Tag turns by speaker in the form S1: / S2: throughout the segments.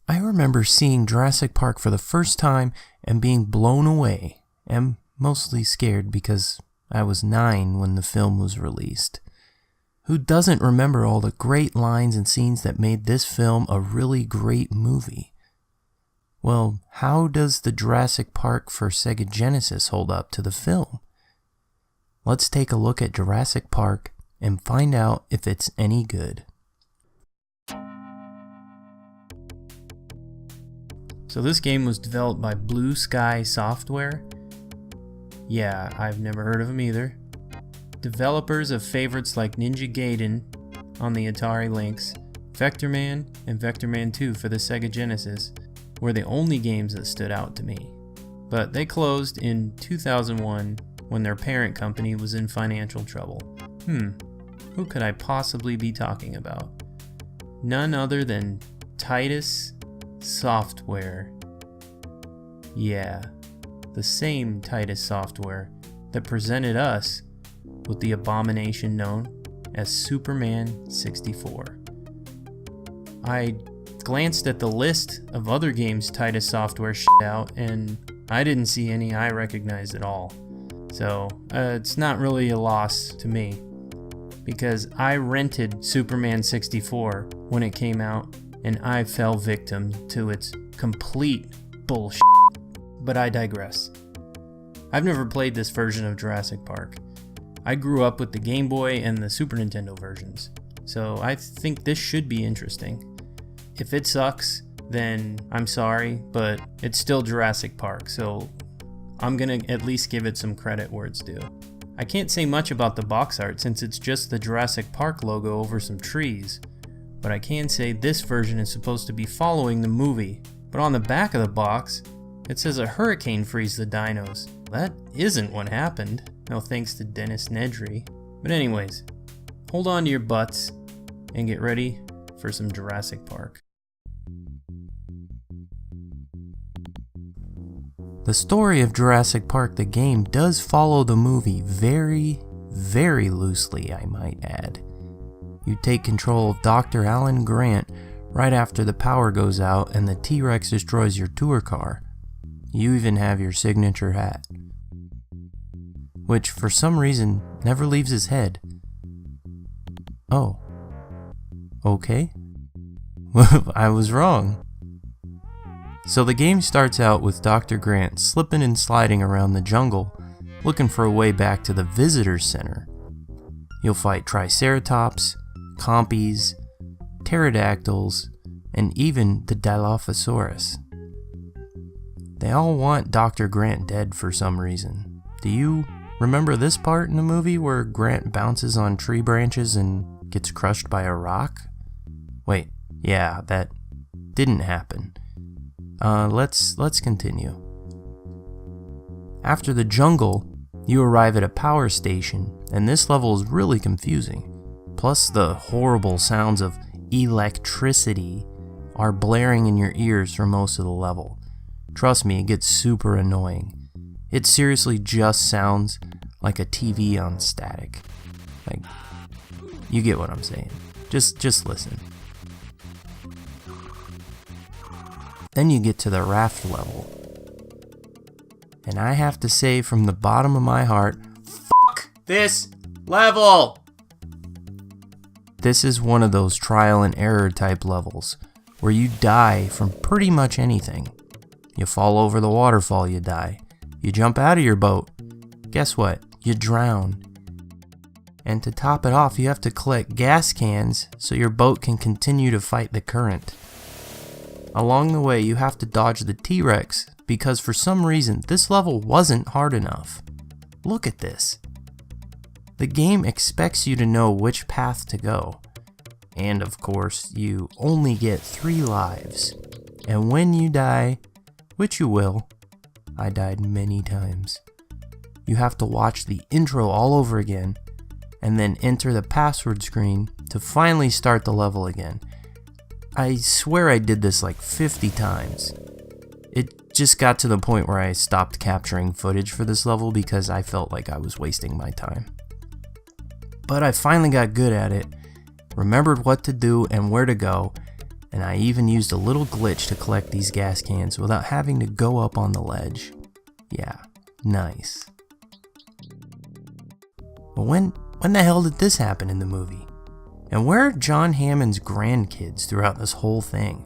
S1: I remember seeing Jurassic Park for the first time and being blown away, and mostly scared because I was 9 when the film was released. Who doesn't remember all the great lines and scenes that made this film a really great movie? Well, how does the Jurassic Park for Sega Genesis hold up to the film? Let's take a look at Jurassic Park and find out if it's any good. So this game was developed by Blue Sky Software. Yeah, I've never heard of them either. Developers of favorites like Ninja Gaiden on the Atari Lynx, Vector Man, and Vector Man 2 for the Sega Genesis were the only games that stood out to me. But they closed in 2001 when their parent company was in financial trouble. Who could I possibly be talking about? None other than Titus Software. Yeah, the same Titus Software that presented us with the abomination known as Superman 64. I glanced at the list of other games Titus Software shipped out, and I didn't see any I recognized at all. So it's not really a loss to me, because I rented Superman 64 when it came out, and I fell victim to its complete bullshit. But I digress. I've never played this version of Jurassic Park. I grew up with the Game Boy and the Super Nintendo versions, so I think this should be interesting. If it sucks, then I'm sorry, but it's still Jurassic Park, so I'm gonna at least give it some credit where it's due. I can't say much about the box art since it's just the Jurassic Park logo over some trees, but I can say this version is supposed to be following the movie. But on the back of the box, it says a hurricane frees the dinos. That isn't what happened, no thanks to Dennis Nedry. But anyways, hold on to your butts and get ready for some Jurassic Park. The story of Jurassic Park the game does follow the movie very, very loosely, I might add. You take control of Dr. Alan Grant right after the power goes out and the T-Rex destroys your tour car. You even have your signature hat, which for some reason never leaves his head. Oh. Okay. I was wrong. So the game starts out with Dr. Grant slipping and sliding around the jungle, looking for a way back to the visitor center. You'll fight Triceratops, Compies, Pterodactyls, and even the Dilophosaurus. They all want Dr. Grant dead for some reason. Do you remember this part in the movie where Grant bounces on tree branches and gets crushed by a rock? Wait, yeah, that didn't happen. Let's continue. After the jungle, you arrive at a power station, and this level is really confusing. Plus, the horrible sounds of electricity are blaring in your ears for most of the level. Trust me, it gets super annoying. It seriously just sounds like a TV on static. Like, you get what I'm saying. Just listen. Then you get to the raft level. And I have to say from the bottom of my heart, fuck this level! This is one of those trial and error type levels where you die from pretty much anything. You fall over the waterfall, you die. You jump out of your boat. Guess what? You drown. And to top it off, you have to collect gas cans so your boat can continue to fight the current. Along the way, you have to dodge the T-Rex because for some reason, this level wasn't hard enough. Look at this. The game expects you to know which path to go. And of course, you only get 3 lives. And when you die, which you will, I died many times, you have to watch the intro all over again and then enter the password screen to finally start the level again. I swear I did this like 50 times. It just got to the point where I stopped capturing footage for this level because I felt like I was wasting my time. But I finally got good at it, remembered what to do and where to go, And I even used a little glitch to collect these gas cans without having to go up on the ledge. Yeah, nice. But when the hell did this happen in the movie? And where are John Hammond's grandkids throughout this whole thing?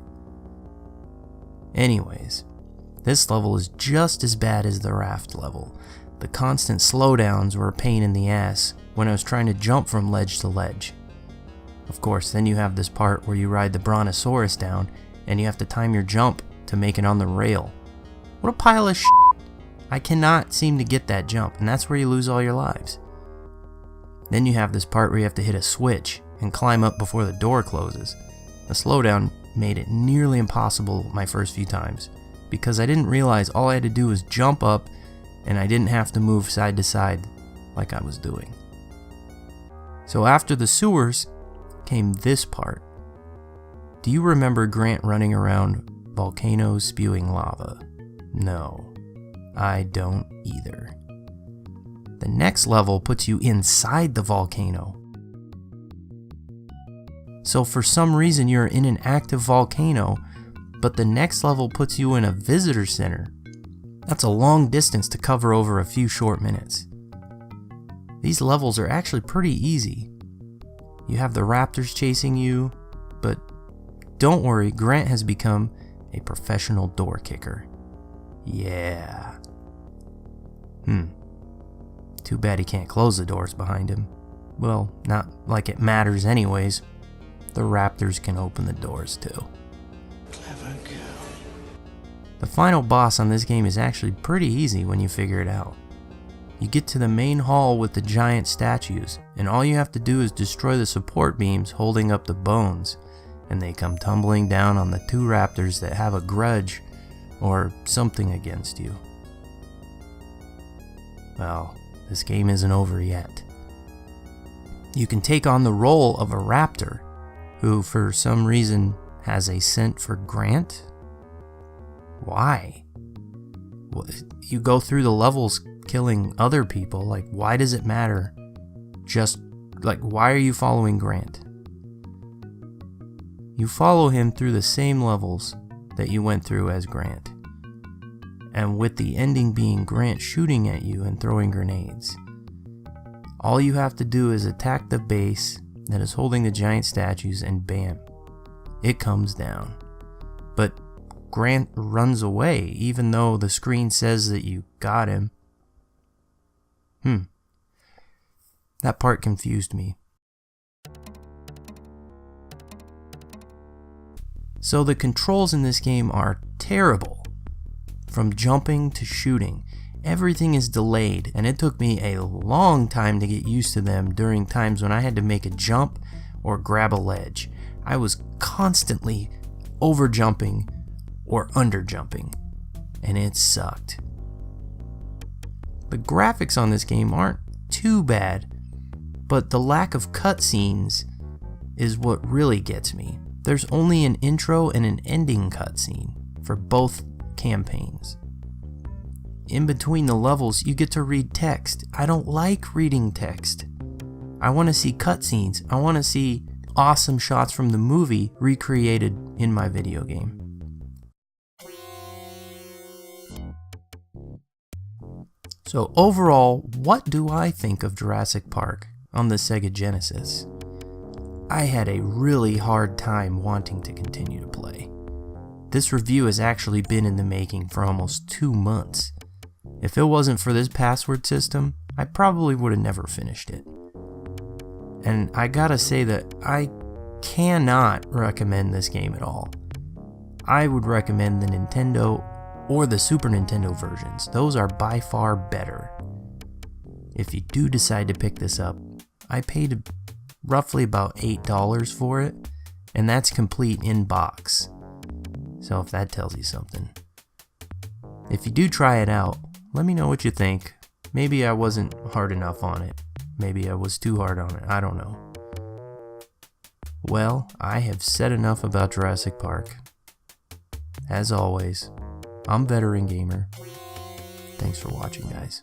S1: Anyways, this level is just as bad as the raft level. The constant slowdowns were a pain in the ass when I was trying to jump from ledge to ledge. Of course, then you have this part where you ride the Brontosaurus down and you have to time your jump to make it on the rail. What a pile of shit. I cannot seem to get that jump, and that's where you lose all your lives. Then you have this part where you have to hit a switch and climb up before the door closes. The slowdown made it nearly impossible my first few times because I didn't realize all I had to do was jump up and I didn't have to move side to side like I was doing. So after the sewers came this part. Do you remember Grant running around volcanoes spewing lava? No, I don't either. The next level puts you inside the volcano. So for some reason you're in an active volcano, but the next level puts you in a visitor center. That's a long distance to cover over a few short minutes. These levels are actually pretty easy. You have the raptors chasing you, but don't worry, Grant has become a professional door kicker. Yeah. Too bad he can't close the doors behind him. Well, not like it matters anyways. The raptors can open the doors too.
S2: Clever girl.
S1: The final boss on this game is actually pretty easy when you figure it out. You get to the main hall with the giant statues, and all you have to do is destroy the support beams holding up the bones, and they come tumbling down on the two raptors that have a grudge or something against you. Well, this game isn't over yet. You can take on the role of a raptor, who for some reason has a scent for Grant. Why? You go through the levels killing other people, like why does it matter? Just like why are you following Grant? You follow him through the same levels that you went through as Grant, and with the ending being Grant shooting at you and throwing grenades. All you have to do is attack the base that is holding the giant statues and bam, it comes down. But Grant runs away even though the screen says that you got him. That part confused me. So the controls in this game are terrible. From jumping to shooting, everything is delayed, and it took me a long time to get used to them during times when I had to make a jump or grab a ledge. I was constantly over jumping or under jumping, and it sucked. The graphics on this game aren't too bad, but the lack of cutscenes is what really gets me. There's only an intro and an ending cutscene for both campaigns. In between the levels, you get to read text. I don't like reading text. I want to see cutscenes. I want to see awesome shots from the movie recreated in my video game. So overall, what do I think of Jurassic Park on the Sega Genesis? I had a really hard time wanting to continue to play. This review has actually been in the making for almost 2 months. If it wasn't for this password system, I probably would have never finished it. And I gotta say that I cannot recommend this game at all. I would recommend the Nintendo or the Super Nintendo versions. Those are by far better. If you do decide to pick this up, I paid roughly about $8 for it, and that's complete in box. So if that tells you something. If you do try it out, let me know what you think. Maybe I wasn't hard enough on it. Maybe I was too hard on it. I don't know. Well, I have said enough about Jurassic Park. As always, I'm Veteran Gamer. Thanks for watching, guys.